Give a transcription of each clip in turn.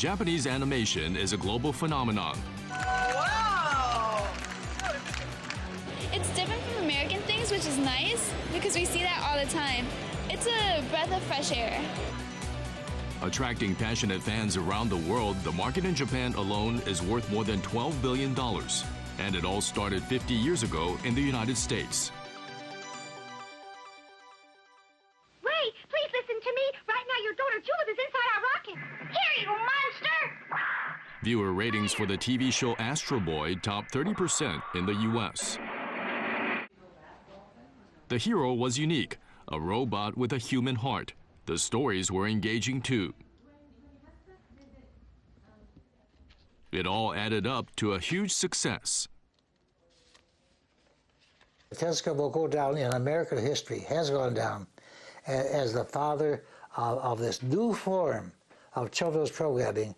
Japanese animation is a global phenomenon. Wow! It's different from American things, which is nice because we see that all the time. It's a breath of fresh air. Attracting passionate fans around the world, the market in Japan alone is worth more than $12 billion. And it all started 50 years ago in the United States. Ray, please listen to me. Right now your daughter Julep is inside our rocket. Here, you monster! Viewer ratings for the TV show Astro Boy topped 30% in the US. The hero was unique, a robot with a human heart. The stories were engaging too. It all added up to a huge success. Tezuka will go down in American history, has gone down, as the father of this new form of children's programming,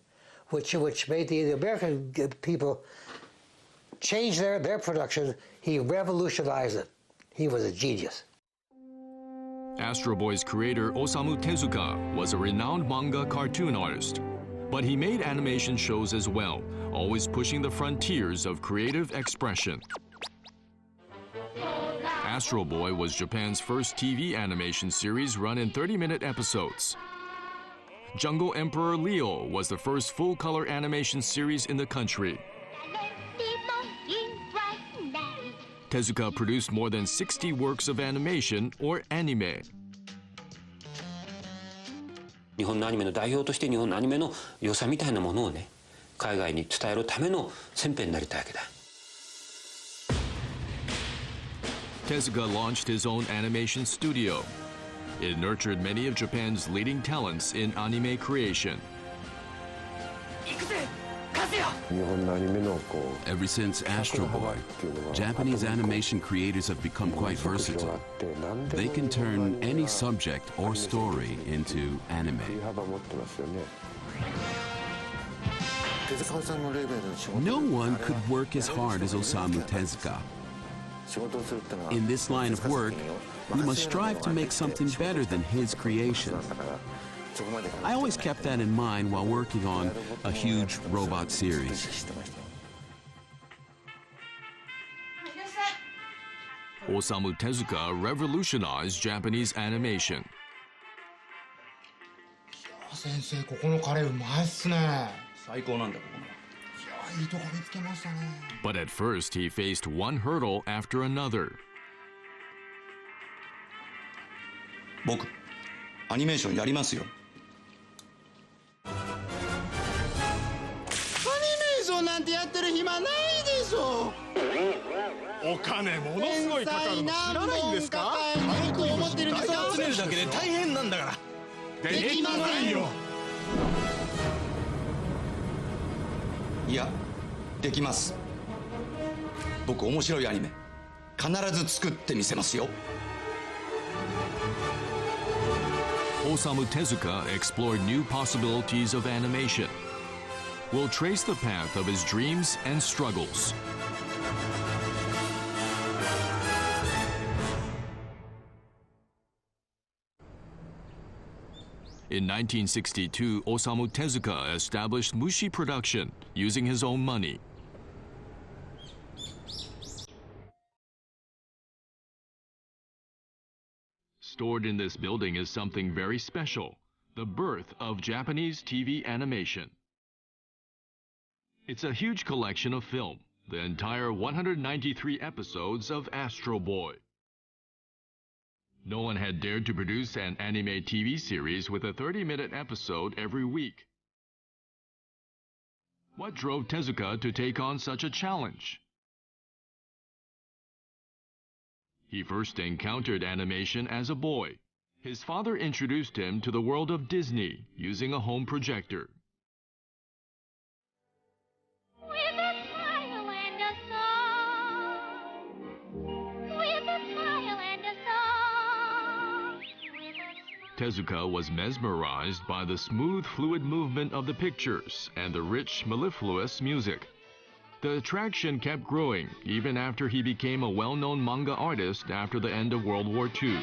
which made the American people change their production. He revolutionized it. He was a genius. Astro Boy's creator Osamu Tezuka was a renowned manga cartoon artist. But he made animation shows as well, always pushing the frontiers of creative expression. Astro Boy was Japan's first TV animation series run in 30-minute episodes. Jungle Emperor Leo was the first full-color animation series in the country. Tezuka produced more than 60 works of animation or anime. 日本のアニメの代表として日本のアニメの良さみたいなものをね、海外に伝えるための先兵になりたいわけだ。Tezuka launched his own animation studio. It nurtured many of Japan's leading talents in anime creation. Ever since Astro Boy, Japanese animation creators have become quite versatile. They can turn any subject or story into anime. No one could work as hard as Osamu Tezuka. In this line of work, we must strive to make something better than his creation. I always kept that in mind while working on a huge robot series. Osamu Tezuka revolutionized Japanese animation. 先生、ここのカレーうまいっすね。最高なんだ、ここの。いや、いいとこ見つけましたね。But at first, he faced one hurdle after another. 僕、アニメーションやりますよ。アニメーションなんてやってる暇ないでしょ。お金ものすごいかかるの知らないんですか？僕思ってるんですよ。集めるだけで大変なんだから。できませんよ。いや、できます。僕面白いアニメ必ず作ってみせますよ。Osamu Tezuka explored new possibilities of animation. We'll trace the path of his dreams and struggles. In 1962, Osamu Tezuka established Mushi Production using his own money. Stored in this building is something very special, the birth of Japanese TV animation. It's a huge collection of film, the entire 193 episodes of Astro Boy. No one had dared to produce an anime TV series with a 30-minute episode every week. What drove Tezuka to take on such a challenge? He first encountered animation as a boy. His father introduced him to the world of Disney using a home projector. With a smile and a song. With a smile and a song. Tezuka was mesmerized by the smooth, fluid movement of the pictures and the rich, mellifluous music. The attraction kept growing even after he became a well-known manga artist after the end of World War II.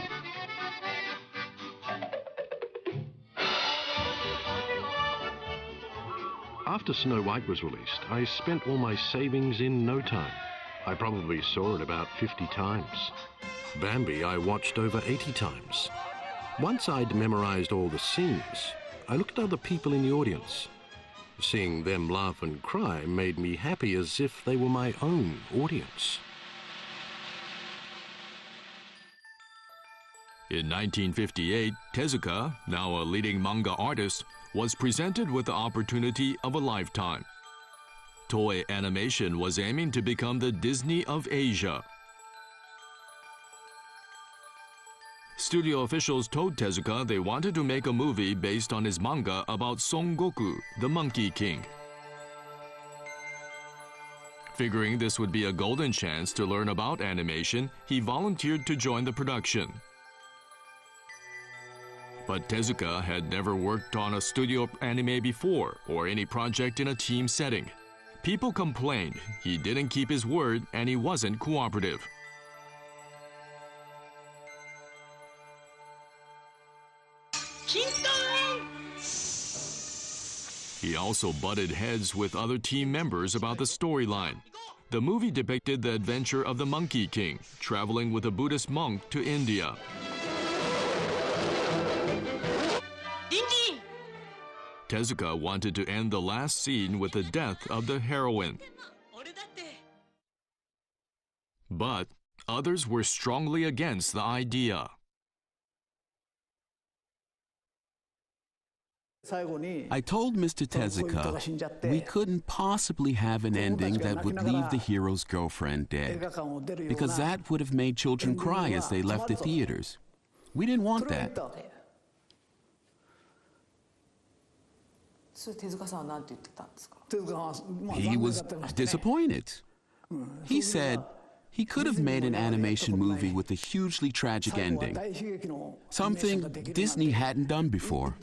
After Snow White was released, I spent all my savings in no time. I probably saw it about 50 times. Bambi I watched over 80 times. Once I'd memorized all the scenes, I looked at other people in the audience. Seeing them laugh and cry made me happy as if they were my own audience. In 1958, Tezuka, now a leading manga artist, was presented with the opportunity of a lifetime. Toei Animation was aiming to become the Disney of Asia. Studio officials told Tezuka they wanted to make a movie based on his manga about Son Goku, the Monkey King. Figuring this would be a golden chance to learn about animation, he volunteered to join the production. But Tezuka had never worked on a studio anime before or any project in a team setting. People complained he didn't keep his word and he wasn't cooperative. He also butted heads with other team members about the storyline. The movie depicted the adventure of the Monkey King, traveling with a Buddhist monk to India. Tezuka wanted to end the last scene with the death of the heroine. But others were strongly against the idea. I told Mr. Tezuka we couldn't possibly have an ending that would leave the hero's girlfriend dead, because that would have made children cry as they left the theaters. We didn't want that. He was disappointed. He said he could have made an animation movie with a hugely tragic ending, something Disney hadn't done before.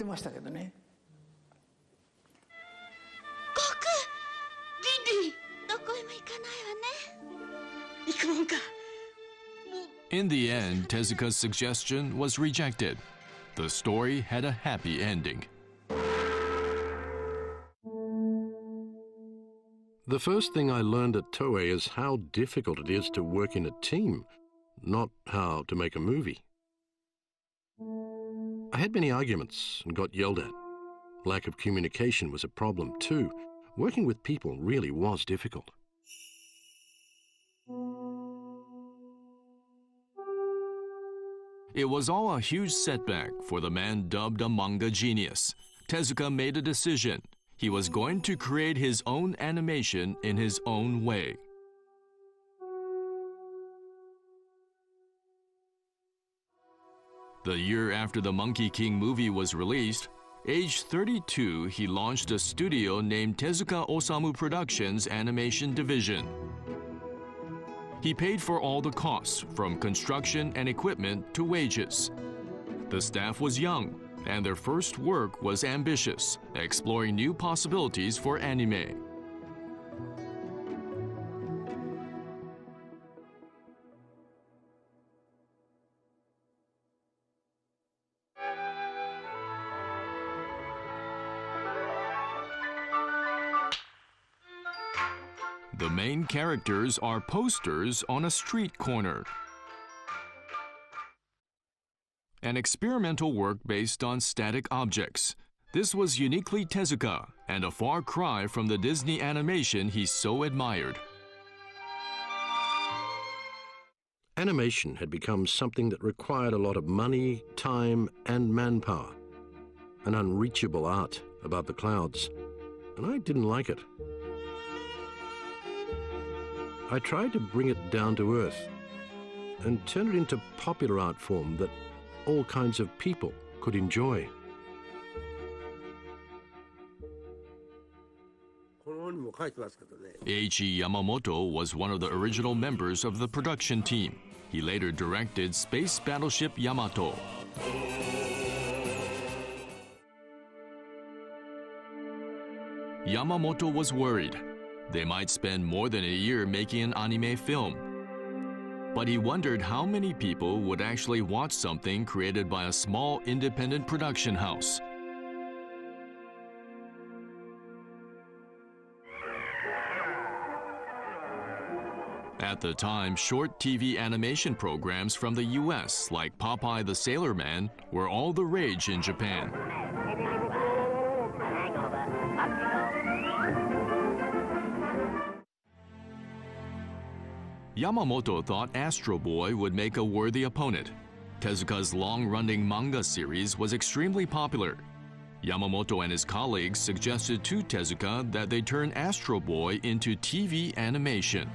In the end, Tezuka's suggestion was rejected. The story had a happy ending. The first thing I learned at Toei is how difficult it is to work in a team, not how to make a movie. I had many arguments and got yelled at. Lack of communication was a problem too. Working with people really was difficult. It was all a huge setback for the man dubbed a manga genius. Tezuka made a decision. He was going to create his own animation in his own way. The year after the Monkey King movie was released, aged 32, he launched a studio named Tezuka Osamu Productions Animation Division. He paid for all the costs, from construction and equipment to wages. The staff was young, and their first work was ambitious, exploring new possibilities for anime. The main characters are posters on a street corner. An experimental work based on static objects. This was uniquely Tezuka and a far cry from the Disney animation he so admired. Animation had become something that required a lot of money, time, and manpower. An unreachable art above the clouds, and I didn't like it. I tried to bring it down to earth and turn it into popular art form that all kinds of people could enjoy. Eiichi Yamamoto was one of the original members of the production team. He later directed Space Battleship Yamato. Yamamoto was worried. They might spend more than a year making an anime film. But he wondered how many people would actually watch something created by a small independent production house. At the time, short TV animation programs from the US, like Popeye the Sailor Man, were all the rage in Japan. Yamamoto thought Astro Boy would make a worthy opponent. Tezuka's long-running manga series was extremely popular. Yamamoto and his colleagues suggested to Tezuka that they turn Astro Boy into TV animation.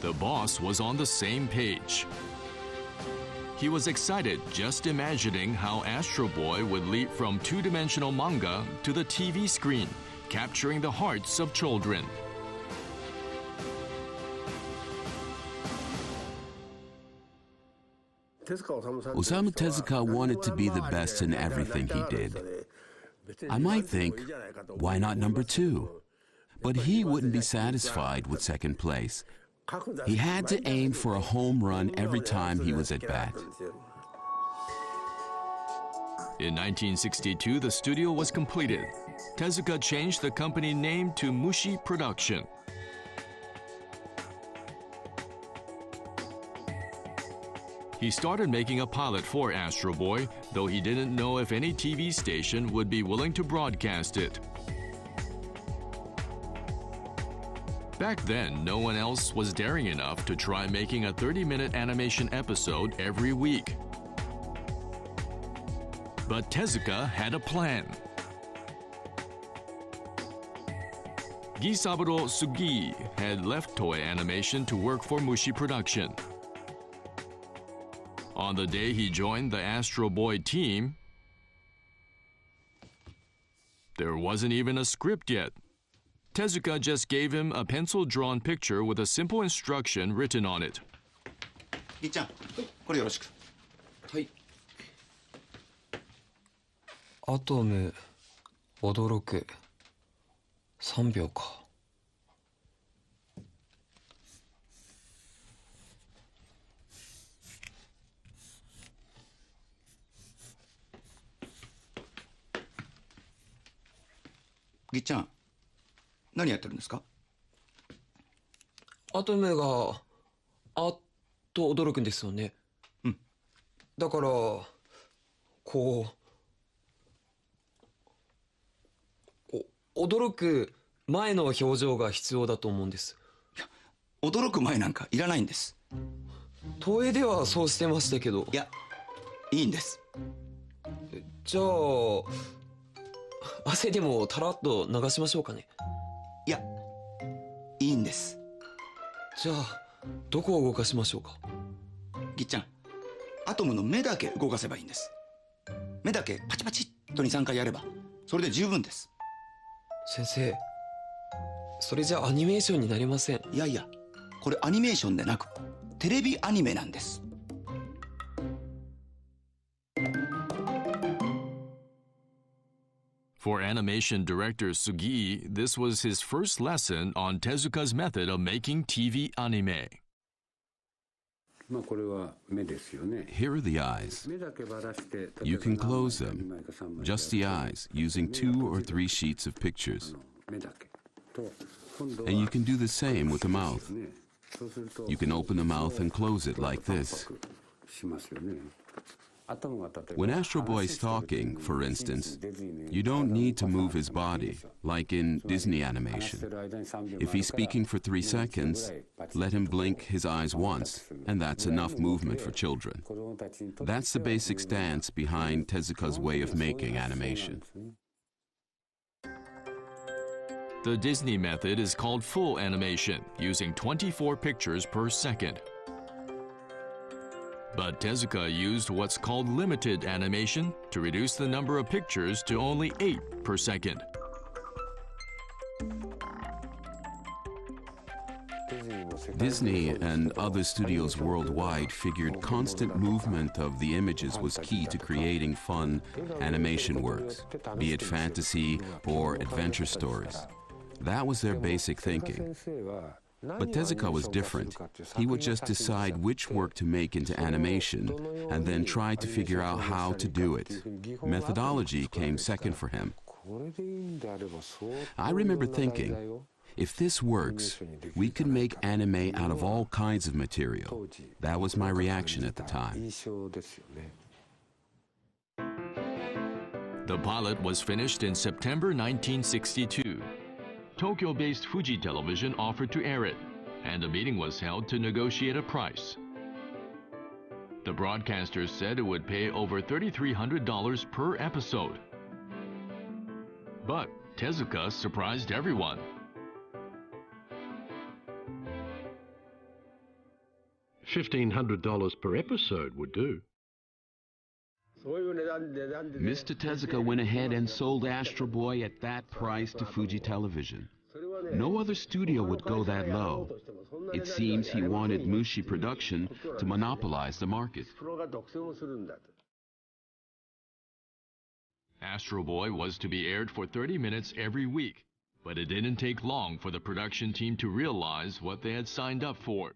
The boss was on the same page. He was excited just imagining how Astro Boy would leap from two-dimensional manga to the TV screen, capturing the hearts of children. Osamu Tezuka wanted to be the best in everything he did. I might think, why not number 2? But he wouldn't be satisfied with second place. He had to aim for a home run every time he was at bat. In 1962, the studio was completed. Tezuka changed the company name to Mushi Production. He started making a pilot for Astro Boy, though he didn't know if any TV station would be willing to broadcast it. Back then, no one else was daring enough to try making a 30-minute animation episode every week. But Tezuka had a plan. Gisaburo Sugi had left Toei Animation to work for Mushi Production. On the day he joined the Astro Boy team, there wasn't even a script yet. Tezuka just gave him a pencil-drawn picture with a simple instruction written on it. ぎっちゃん、これよろしく。はい。アトム、驚く。3秒か。ぎっちゃん、何やってるんですか？アトムがあっと驚くんですよね。うん。だからこう驚く前の表情が必要だと思うんです。いや、驚く前なんかいらないんです。東映ではそうしてましたけど。いや、いいんです。じゃあ汗でもたらっと流しましょうかね。いや、いいんです。じゃあどこを動かしましょうか。ぎっちゃん、アトムの目だけ動かせばいいんです。目だけパチパチっと2、3回やればそれで十分です。先生、それじゃアニメーションになりません。いやいや、これアニメーションでなくテレビアニメなんです。For animation director Sugi, this was his first lesson on Tezuka's method of making TV anime. Here are the eyes. You can close them, just the eyes, using 2 or 3 sheets of pictures. And you can do the same with the mouth. You can open the mouth and close it like this. When Astro Boy's talking, for instance, you don't need to move his body, like in Disney animation. If he's speaking for 3 seconds, let him blink his eyes once, and that's enough movement for children. That's the basic stance behind Tezuka's way of making animation. The Disney method is called full animation, using 24 pictures per second. But Tezuka used what's called limited animation to reduce the number of pictures to only 8 per second. Disney and other studios worldwide figured constant movement of the images was key to creating fun animation works, be it fantasy or adventure stories. That was their basic thinking. But Tezuka was different. He would just decide which work to make into animation and then try to figure out how to do it. Methodology came second for him. I remember thinking, if this works, we can make anime out of all kinds of material. That was my reaction at the time. The pilot was finished in September 1962. Tokyo-based Fuji Television offered to air it, and a meeting was held to negotiate a price. The broadcasters said it would pay over $3,300 per episode. But Tezuka surprised everyone. $1,500 per episode would do. Mr. Tezuka went ahead and sold Astro Boy at that price to Fuji Television. No other studio would go that low. It seems he wanted Mushi Production to monopolize the market. Astro Boy was to be aired for 30 minutes every week, but it didn't take long for the production team to realize what they had signed up for.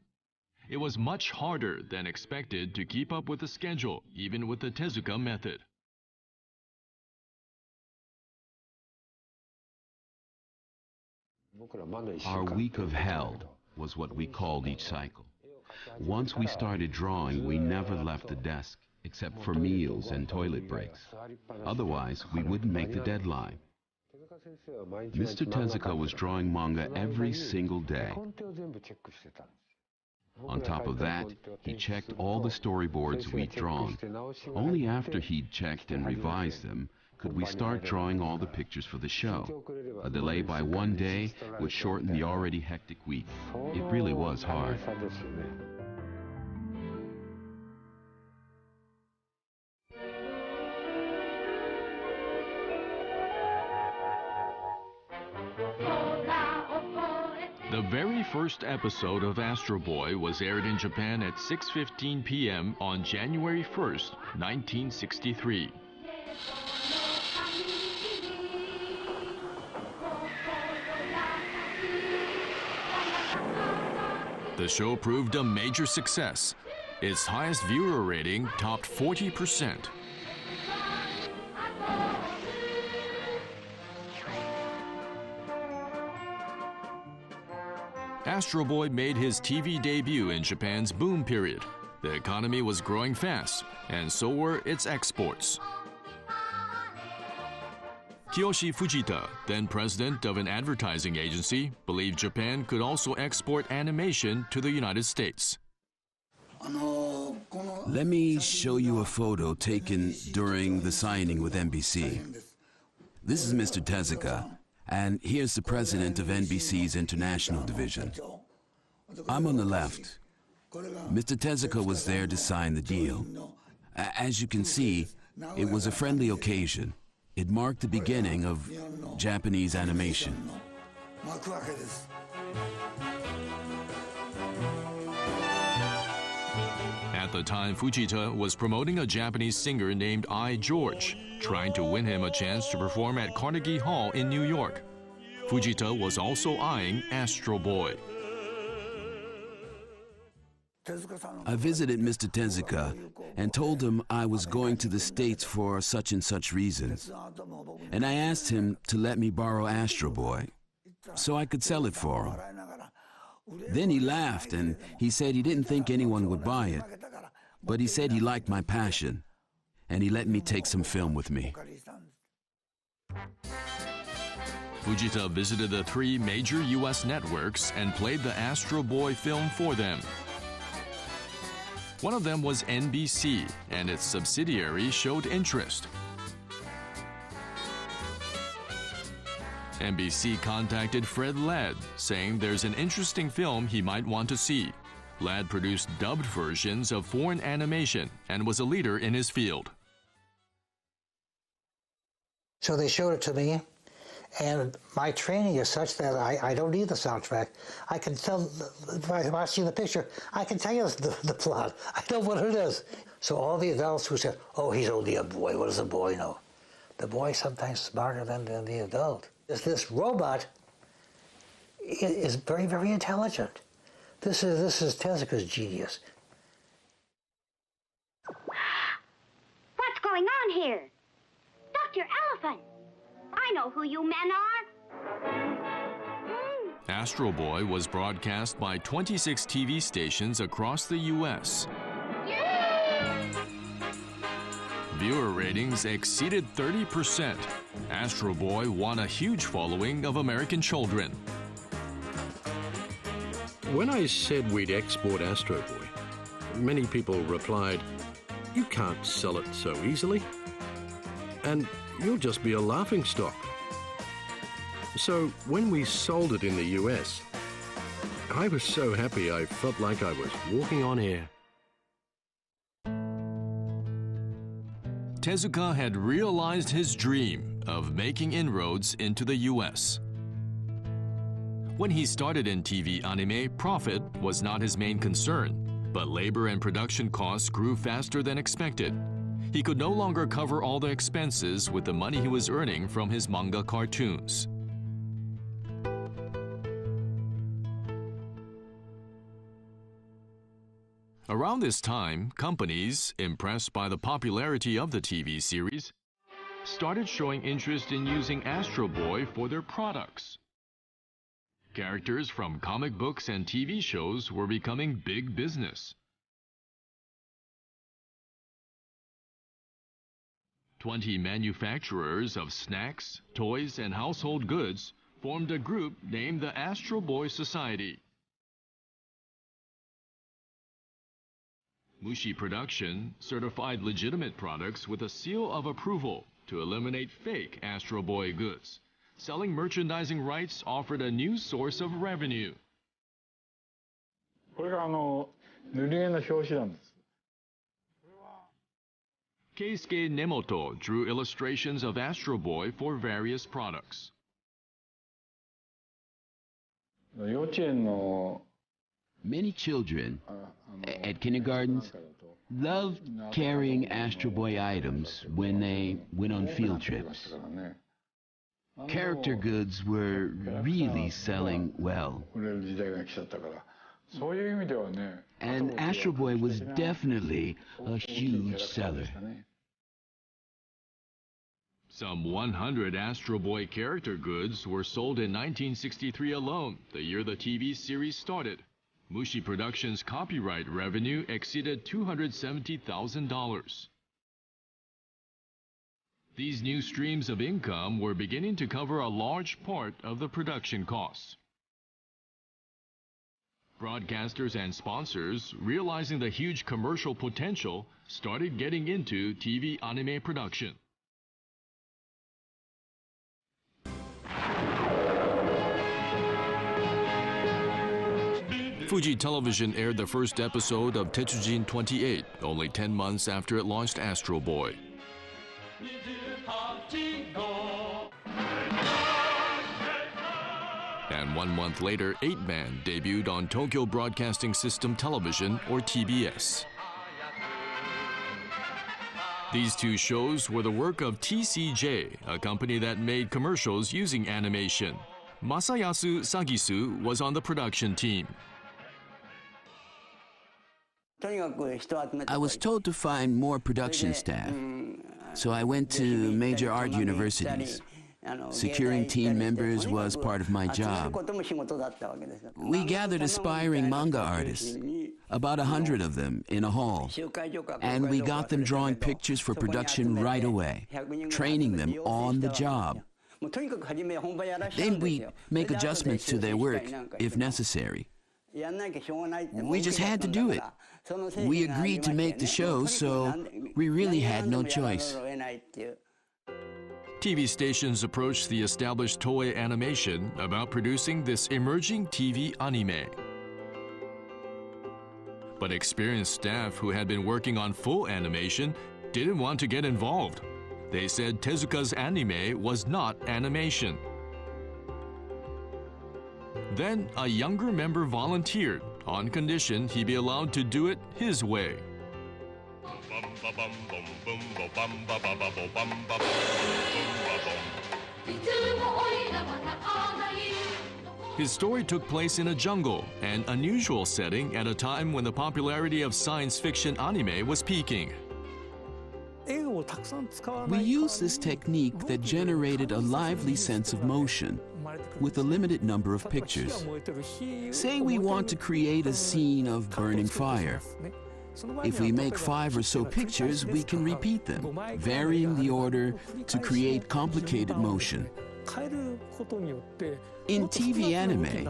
It was much harder than expected to keep up with the schedule, even with the Tezuka method. Our week of hell was what we called each cycle. Once we started drawing, we never left the desk, except for meals and toilet breaks. Otherwise, we wouldn't make the deadline. Mr. Tezuka was drawing manga every single day. On top of that, he checked all the storyboards we'd drawn. Only after he'd checked and revised them could we start drawing all the pictures for the show. A delay by one day would shorten the already hectic week. It really was hard. The very first episode of Astro Boy was aired in Japan at 6:15 p.m. on January 1st, 1963. The show proved a major success. Its highest viewer rating topped 40%. Astro Boy made his TV debut in Japan's boom period. The economy was growing fast, and so were its exports. Kiyoshi Fujita, then president of an advertising agency, believed Japan could also export animation to the United States. Let me show you a photo taken during the signing with NBC. This is Mr. Tezuka, and here's the president of NBC's international division. I'm on the left. Mr. Tezuka was there to sign the deal. As you can see, it was a friendly occasion. It marked the beginning of Japanese animation. At the time, Fujita was promoting a Japanese singer named I. George, trying to win him a chance to perform at Carnegie Hall in New York. Fujita was also eyeing Astro Boy. I visited Mr. Tezuka and told him I was going to the States for such and such reasons. And I asked him to let me borrow Astro Boy so I could sell it for him. Then he laughed and he said he didn't think anyone would buy it, but he said he liked my passion, and he let me take some film with me. Fujita visited the 3 major U.S. networks and played the Astro Boy film for them. One of them was NBC, and its subsidiary showed interest. NBC contacted Fred Ladd, saying there's an interesting film he might want to see. Ladd produced dubbed versions of foreign animation and was a leader in his field. So they showed it to me, and my training is such that I don't need the soundtrack. I can tell, if I see the picture, I can tell you the plot. I know what it is. So all the adults who said, oh, he's only a boy, what does a boy know? The boy's sometimes smarter than the adult. This robot is very, very intelligent. This is Tezuka's genius. What's going on here? Dr. Elephant! I I know who you men are. Astro Boy was broadcast by 26 TV stations across the U.S. Viewer ratings exceeded 30%. Astro Boy won a huge following of American children. When I said we'd export Astro Boy, many people replied, "You can't sell it so easily. And you'll just be a laughingstock." So when we sold it in the US, I was so happy I felt like I was walking on air. Tezuka had realized his dream of making inroads into the US. When he started in TV anime, profit was not his main concern, but labor and production costs grew faster than expected. He could no longer cover all the expenses with the money he was earning from his manga cartoons. Around this time, companies, impressed by the popularity of the TV series, started showing interest in using Astro Boy for their products. Characters from comic books and TV shows were becoming big business. 20 manufacturers of snacks, toys, and household goods formed a group named the Astro Boy Society. Mushi Production certified legitimate products with a seal of approval to eliminate fake Astro Boy goods. Selling merchandising rights offered a new source of revenue. これが塗り絵の表紙なんです。 Keisuke Nemoto drew illustrations of Astro Boy for various products. 幼稚園の Many children at kindergartens loved carrying Astro Boy items when they went on field trips. Character goods were really selling well. And Astro Boy was definitely a huge seller. Some 100 Astro Boy character goods were sold in 1963 alone, the year the TV series started. Mushi Productions' copyright revenue exceeded $270,000. These new streams of income were beginning to cover a large part of the production costs. Broadcasters and sponsors, realizing the huge commercial potential, started getting into TV anime production. Fuji Television aired the first episode of Tetsujin 28, only 10 months after it launched Astro Boy. And 1 month later, 8-Man debuted on Tokyo Broadcasting System Television, or TBS. These two shows were the work of TCJ, a company that made commercials using animation. Masayasu Sagisu was on the production team. I was told to find more production staff, so I went to major art universities. Securing team members was part of my job. We gathered aspiring manga artists, about 100 of them in a hall, and we got them drawing pictures for production right away, training them on the job. Then we make adjustments to their work if necessary. We just had to do it. We agreed to make the show, so we really had no choice. TV stations approached the established Toei Animation about producing this emerging TV anime. But experienced staff who had been working on full animation didn't want to get involved. They said Tezuka's anime was not animation. Then a younger member volunteered on condition he be allowed to do it his way. His story took place in a jungle, an unusual setting at a time when the popularity of science fiction anime was peaking. We used this technique that generated a lively sense of motion with a limited number of pictures. Say we want to create a scene of burning fire. If we make 5 or so pictures, we can repeat them, varying the order to create complicated motion. In TV anime,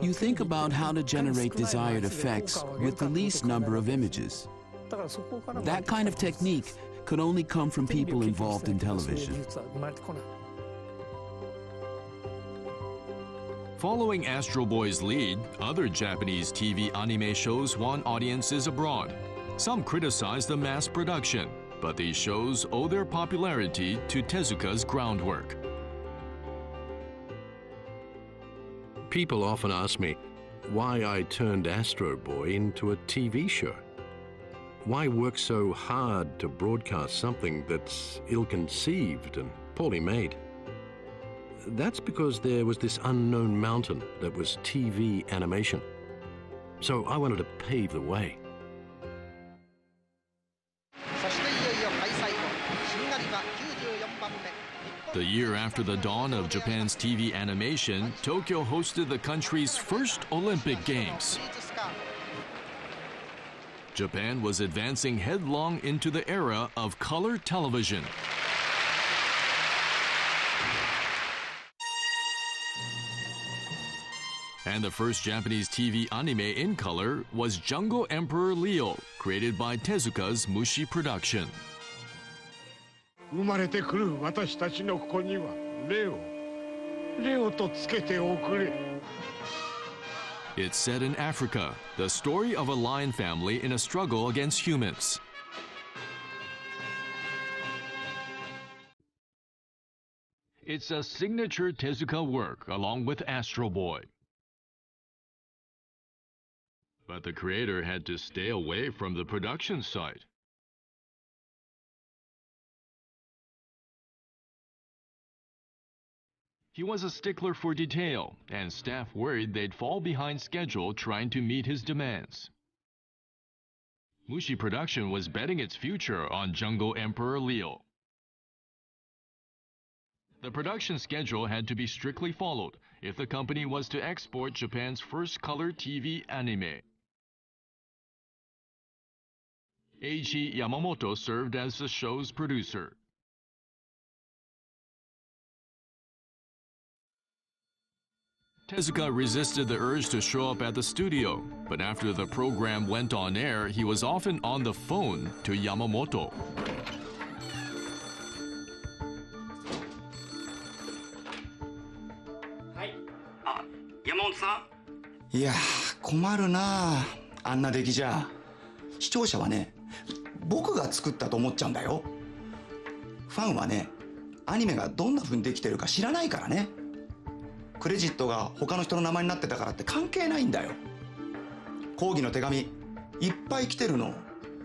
you think about how to generate desired effects with the least number of images. That kind of technique could only come from people involved in television. Following Astro Boy's lead, other Japanese TV anime shows won audiences abroad. Some criticized the mass production, but these shows owe their popularity to Tezuka's groundwork. People often ask me why I turned Astro Boy into a TV show. Why work so hard to broadcast something that's ill-conceived and poorly made? That's because there was this unknown mountain that was TV animation. So I wanted to pave the way. The year after the dawn of Japan's TV animation, Tokyo hosted the country's first Olympic Games. Japan was advancing headlong into the era of color television. And the first Japanese TV anime in color was Jungle Emperor Leo, created by Tezuka's Mushi production. It's set in Africa, the story of a lion family in a struggle against humans. It's a signature Tezuka work along with Astro Boy. But the creator had to stay away from the production site. He was a stickler for detail, and staff worried they'd fall behind schedule trying to meet his demands. Mushi Production was betting its future on Jungle Emperor Leo. The production schedule had to be strictly followed if the company was to export Japan's first color TV anime. Eiji Yamamoto served as the show's producer. Tezuka resisted the urge to show up at the studio, but after the program went on air, he was often on the phone to Yamamoto. Yamamoto-san? いや、困るなあ。あんな出来じゃ。視聴者はね、僕が作ったと思っちゃうんだよ。ファンはね、アニメがどんな風にできてるか知らないからね。クレジットが他の人の名前になってたからって関係ないんだよ。抗議の手紙いっぱい来てるの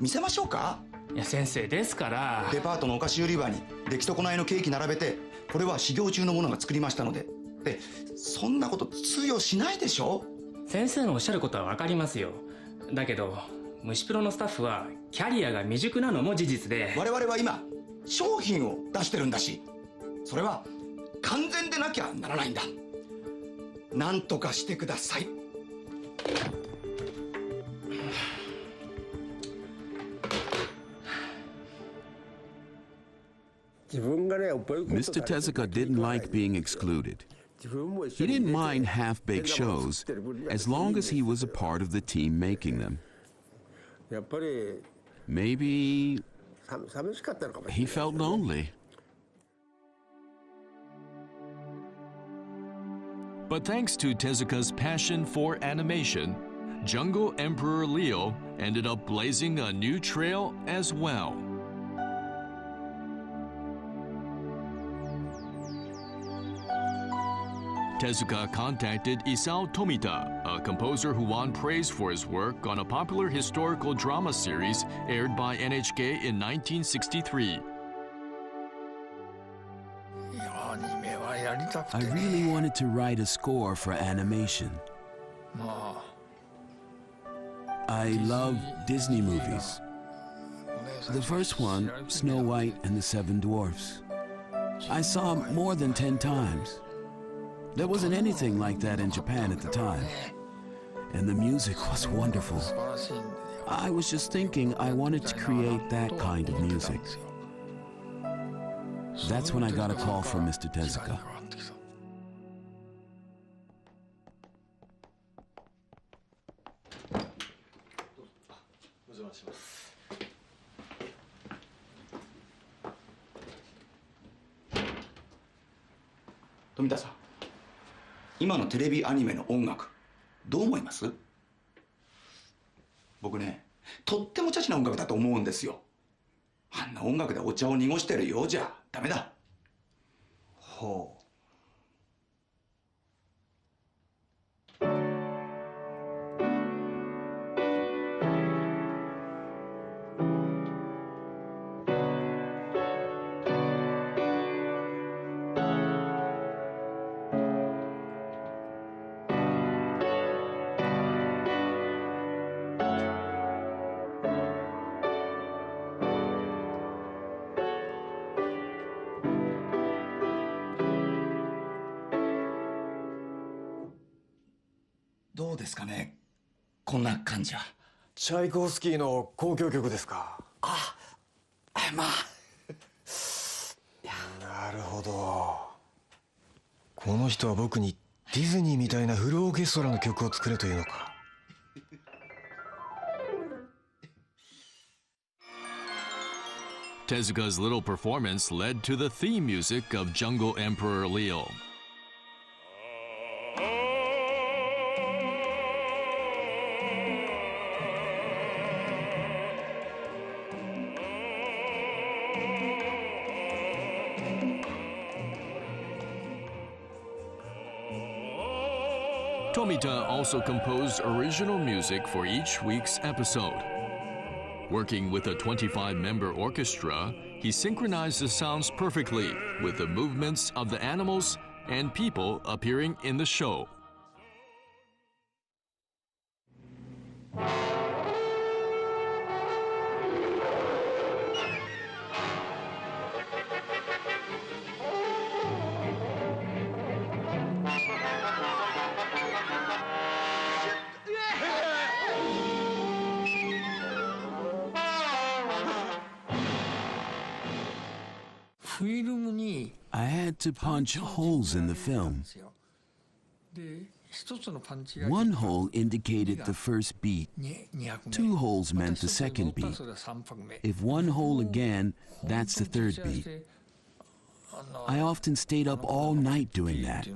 見せましょうか？いや先生ですから。デパートのお菓子売り場に出来損ないのケーキ並べて、これは修行中の者が作りましたので。で、そんなこと通用しないでしょ？先生のおっしゃることはわかりますよ。だけど虫プロのスタッフはキャリアが未熟なのも事実で。我々は今商品を出してるんだし、それは完全でなきゃならないんだ。なんとかしてください。Mr. Tezuka didn't like being excluded. He didn't mind half-baked shows as long as he was a part of the team making them. Maybe he felt lonely. But thanks to Tezuka's passion for animation, Jungle Emperor Leo ended up blazing a new trail as well. Tezuka contacted Isao Tomita, a composer who won praise for his work on a popular historical drama series aired by NHK in 1963. I really wanted to write a score for animation. I love Disney movies. The first one, Snow White and the Seven Dwarfs. I saw more than 10 times. There wasn't anything like that in Japan at the time. And the music was wonderful. I was just thinking I wanted to create that kind of music. That's when I got a call from Mr. Tezuka.富田さん、今のテレビアニメの音楽どう思います？僕ね、とってもチャチな音楽だと思うんですよ。あんな音楽でお茶を濁してるようじゃダメだ。ほう。どうですかね、こんな感じは。チャイコフスキーの交響曲ですか。まあなるほど。この人は僕にディズニーみたいなフルオーケストラの曲を作れというのか。Tezuka's little performance led to the theme music of Jungle Emperor Leo. Tomita also composed original music for each week's episode. Working with a 25-member orchestra, he synchronized the sounds perfectly with the movements of the animals and people appearing in the show. I had to punch holes in the film. One hole indicated the first beat. 2 holes meant the second beat. If 1 hole again, that's the third beat. I often stayed up all night doing that.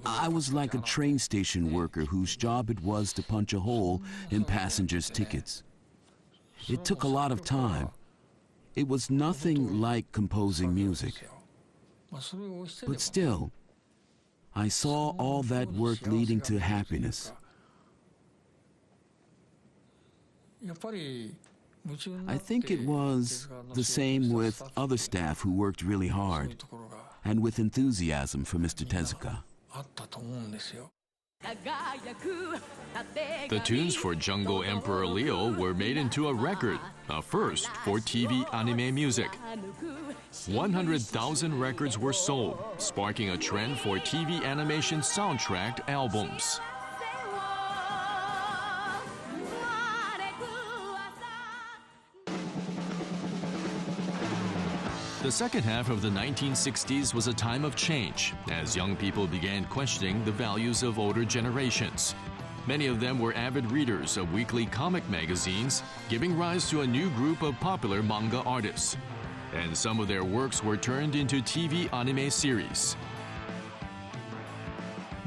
I was like a train station worker whose job it was to punch a hole in passengers' tickets. It took a lot of time. It was nothing like composing music. But still, I saw all that work leading to happiness. I think it was the same with other staff who worked really hard and with enthusiasm for Mr. Tezuka. The tunes for Jungle Emperor Leo were made into a record, a first for TV anime music. 100,000 records were sold, sparking a trend for TV animation soundtrack albums. The second half of the 1960s was a time of change, as young people began questioning the values of older generations. Many of them were avid readers of weekly comic magazines, giving rise to a new group of popular manga artists. And some of their works were turned into TV anime series.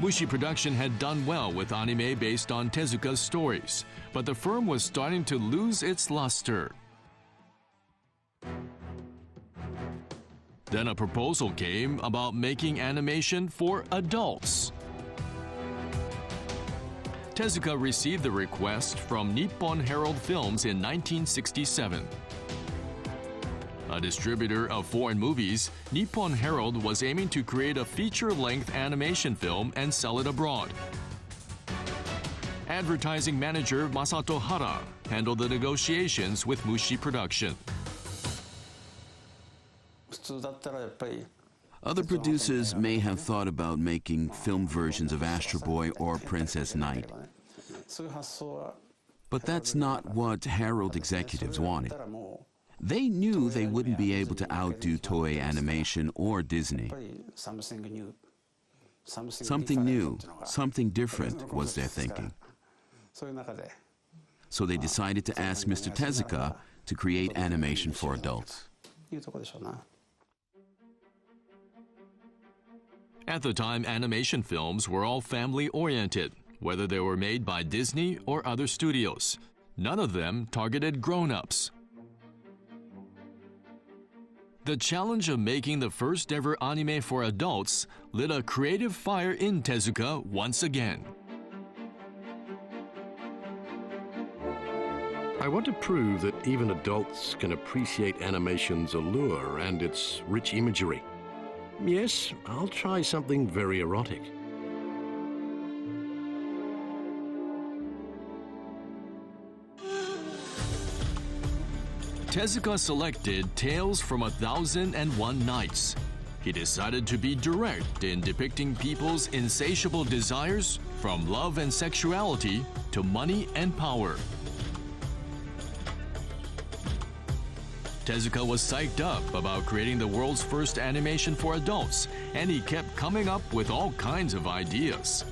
Mushi Production had done well with anime based on Tezuka's stories, but the firm was starting to lose its luster. Then a proposal came about making animation for adults. Tezuka received the request from Nippon Herald Films in 1967. A distributor of foreign movies, Nippon Herald was aiming to create a feature-length animation film and sell it abroad. advertising manager Masato Hara handled the negotiations with Mushi Production. Other producers may have thought about making film versions of Astro Boy or Princess Knight. But that's not what Herald executives wanted. They knew they wouldn't be able to outdo Toei Animation or Disney. Something new, something different was their thinking. So they decided to ask Mr. Tezuka to create animation for adults. At the time, animation films were all family-oriented, whether they were made by Disney or other studios. None of them targeted grown-ups. The challenge of making the first-ever anime for adults lit a creative fire in Tezuka once again. I want to prove that even adults can appreciate animation's allure and its rich imagery. Yes, I'll try something very erotic. Tezuka selected Tales from 1001 Nights. He decided to be direct in depicting people's insatiable desires, from love and sexuality to money and power. Tezuka was psyched up about creating the world's first animation for adults, and he kept coming up with all kinds of ideas.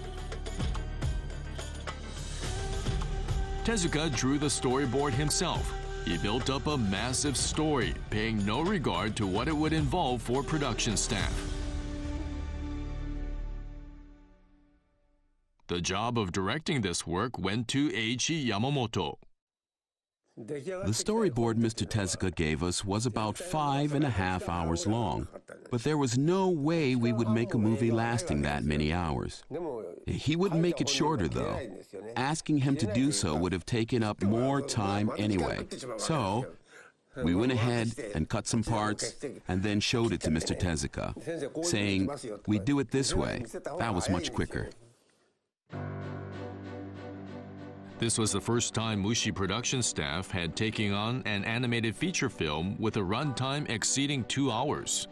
Tezuka drew the storyboard himself. He built up a massive story, paying no regard to what it would involve for production staff. The job of directing this work went to Eiichi Yamamoto. The storyboard Mr. Tezuka gave us was about 5.5 hours long, but there was no way we would make a movie lasting that many hours. He wouldn't make it shorter, though. Asking him to do so would have taken up more time anyway. So we went ahead and cut some parts and then showed it to Mr. Tezuka, saying, "We do it this way." That was much quicker. This was the first time Mushi production staff had taken on an animated feature film with a runtime exceeding 2 hours.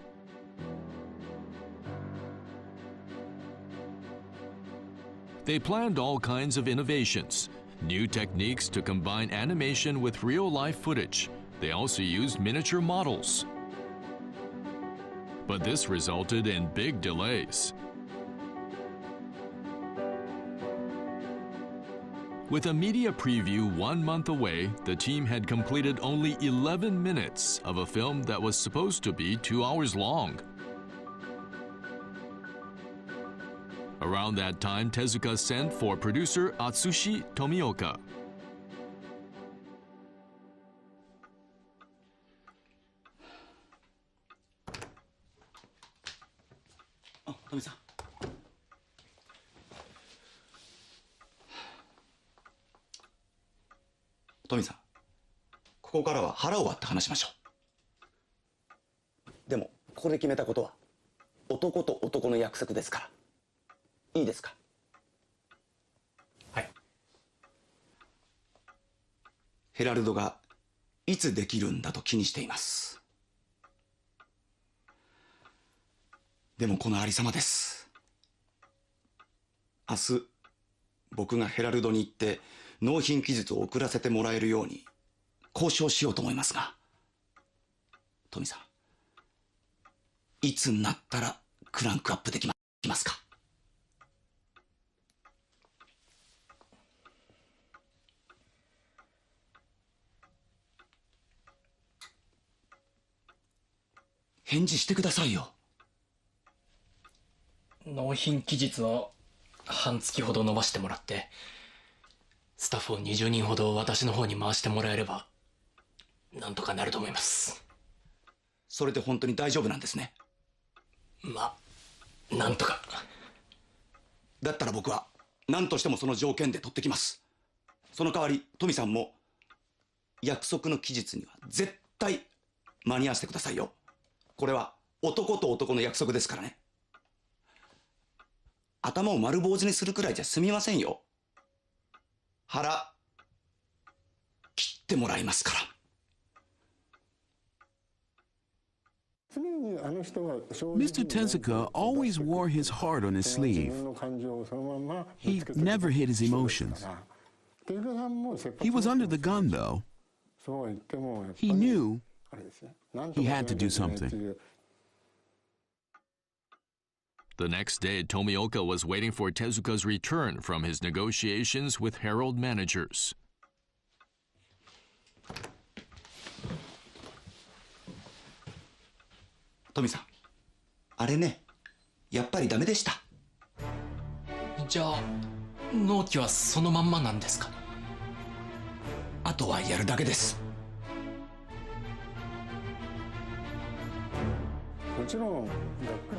They planned all kinds of innovations, new techniques to combine animation with real-life footage. They also used miniature models. But this resulted in big delays. With a media preview 1 month away, the team had completed only 11 minutes of a film that was supposed to be 2 hours long. Around that time, Tezuka sent for producer Atsushi Tomioka. Oh, Tommy-san.トミさん、ここからは腹を割って話しましょう。でもここで決めたことは男と男の約束ですから。いいですか？はい。ヘラルドがいつできるんだと気にしています。でもこのありさまです。明日僕がヘラルドに行って納品期日を遅らせてもらえるように交渉しようと思いますが、トミさん、いつになったらクランクアップできますか？返事してくださいよ。納品期日を半月ほど延ばしてもらって、スタッフを20人ほど私の方に回してもらえればなんとかなると思います。それで本当に大丈夫なんですね？まあなんとか。だったら僕は何としてもその条件で取ってきます。その代わりトミさんも約束の期日には絶対間に合わせてくださいよ。これは男と男の約束ですからね。頭を丸坊主にするくらいじゃ済みませんよ。腹切ってもらいますから。Mr. Tezuka always wore his heart on his sleeve. He never hid his emotions. He was under the gun, though. He knew he had to do something. The next day, Tomioka was waiting for Tezuka's return from his negotiations with Herald managers. トミさん、あれね、やっぱりダメでした。じゃあ、納期はそのまんまなんですか？あとはやるだけです。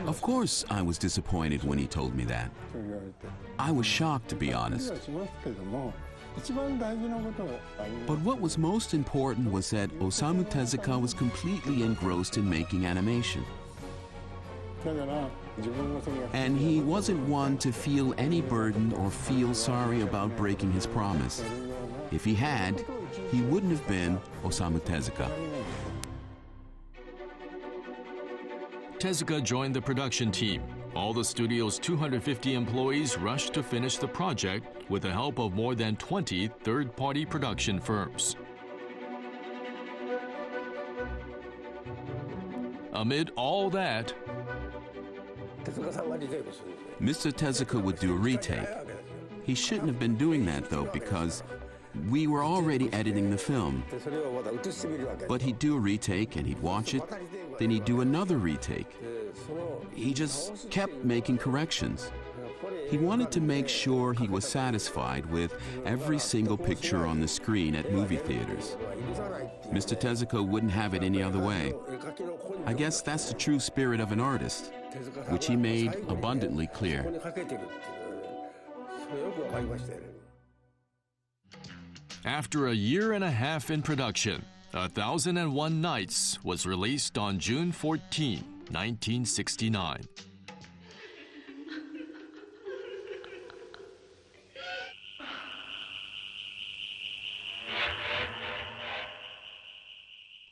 Of course, I was disappointed when he told me that. I was shocked, to be honest. But what was most important was that Osamu Tezuka was completely engrossed in making animation. And he wasn't one to feel any burden or feel sorry about breaking his promise. If he had, he wouldn't have been Osamu Tezuka. Tezuka joined the production team. All the studio's 250 employees rushed to finish the project with the help of more than 20 third-party production firms. Amid all that, Mr. Tezuka would do a retake. He shouldn't have been doing that, though, because we were already editing the film. But he'd do a retake and he'd watch it, then he'd do another retake. He just kept making corrections. He wanted to make sure he was satisfied with every single picture on the screen at movie theaters. Mr. Tezuka wouldn't have it any other way. I guess that's the true spirit of an artist, which he made abundantly clear. After a year and a half in production, 1001 Nights was released on June 14, 1969.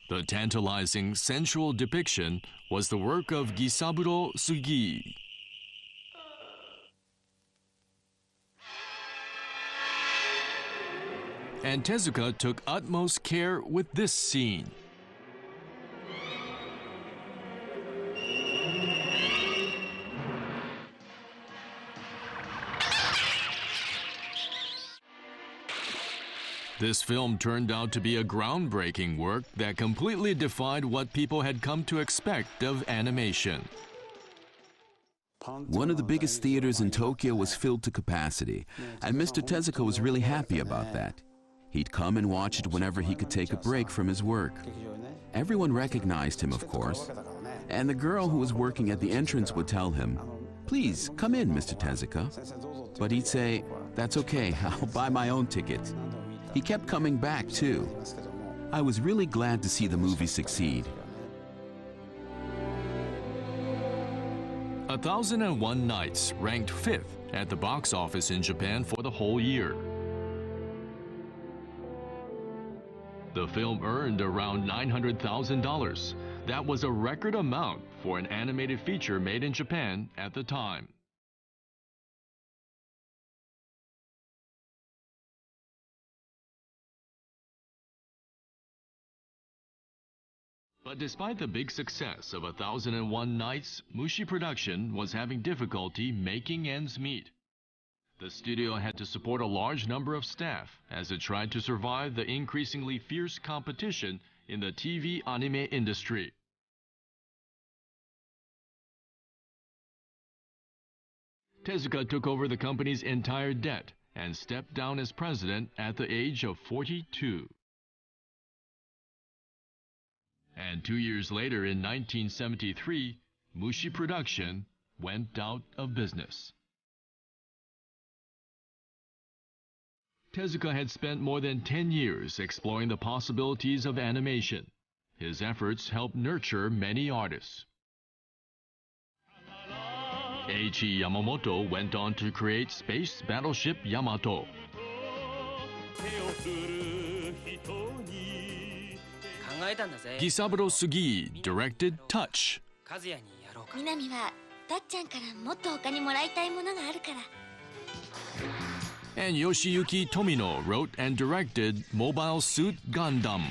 The tantalizing, sensual depiction was the work of Gisaburo Sugi. And Tezuka took utmost care with this scene. This film turned out to be a groundbreaking work that completely defied what people had come to expect of animation. One of the biggest theaters in Tokyo was filled to capacity, and Mr. Tezuka was really happy about that. He'd come and watch it whenever he could take a break from his work. Everyone recognized him, of course, and the girl who was working at the entrance would tell him, "Please, come in, Mr. Tezuka." But he'd say, "That's okay, I'll buy my own ticket." He kept coming back, too. I was really glad to see the movie succeed. 1001 Nights ranked 5th at the box office in Japan for the whole year. The film earned around $900,000. That was a record amount for an animated feature made in Japan at the time. But despite the big success of 1001 Nights, Mushi Production was having difficulty making ends meet. The studio had to support a large number of staff as it tried to survive the increasingly fierce competition in the TV anime industry. Tezuka took over the company's entire debt and stepped down as president at the age of 42. And 2 years later, in 1973, Mushi Production went out of business. Tezuka had spent more than 10 years exploring the possibilities of animation. His efforts helped nurture many artists. Eiichi Yamamoto went on to create Space Battleship Yamato. Gisaburo Sugi directed Touch. 南はたっちゃんからもっと他にもらいたいものがあるから。 And Yoshiyuki Tomino wrote and directed Mobile Suit Gundam.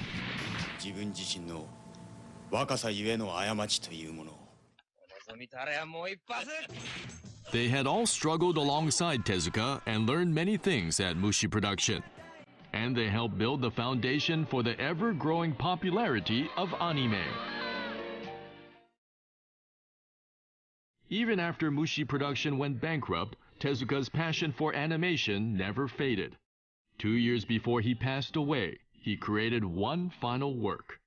自分自身の若さゆえの過ちというものを。 They had all struggled alongside Tezuka and learned many things at Mushi Production. And they helped build the foundation for the ever-growing popularity of anime. Even after Mushi Production went bankrupt, Tezuka's passion for animation never faded. 2 years before he passed away, he created one final work.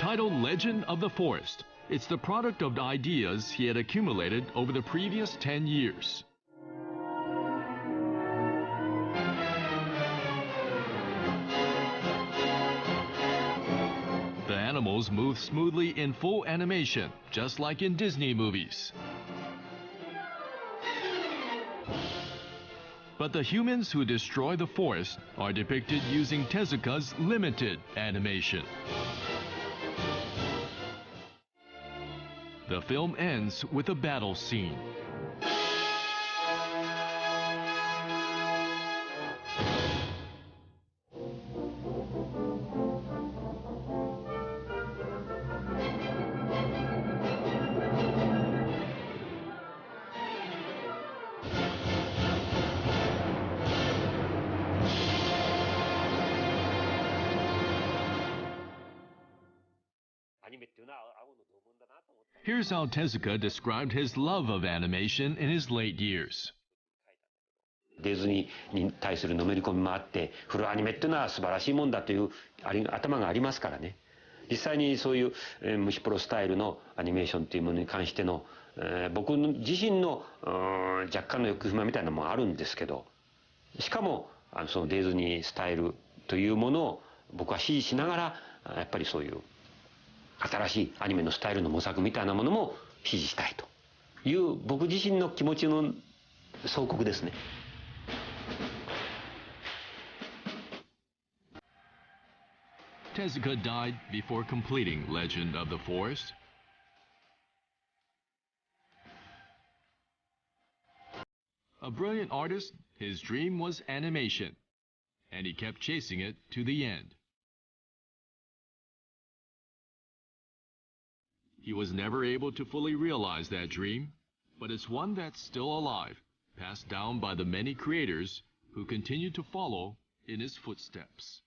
Titled Legend of the Forest, it's the product of the ideas he had accumulated over the previous 10 years. The animals move smoothly in full animation, just like in Disney movies. But the humans who destroy the forest are depicted using Tezuka's limited animation. The film ends with a battle scene. Here's how Tezuka described his love of animation in his late years. ディズニーに対するのめり込みもあってフルアニメっていうのは素晴らしいもんだという頭がありますからね。実際にそういう虫プロスタイルのアニメーションというものに関しての僕自身の若干の欲不満みたいなのもあるんですけど、しかもそのディズニースタイルというものを僕は支持しながらやっぱりそういう新しいアニメのスタイルの模索みたいなものも支持したいという僕自身の気持ちの総括ですね。Tezuka died before completing Legend of the Forest. A brilliant artist, his dream was animation, and he kept chasing it to the end. He was never able to fully realize that dream, but it's one that's still alive, passed down by the many creators who continue to follow in his footsteps.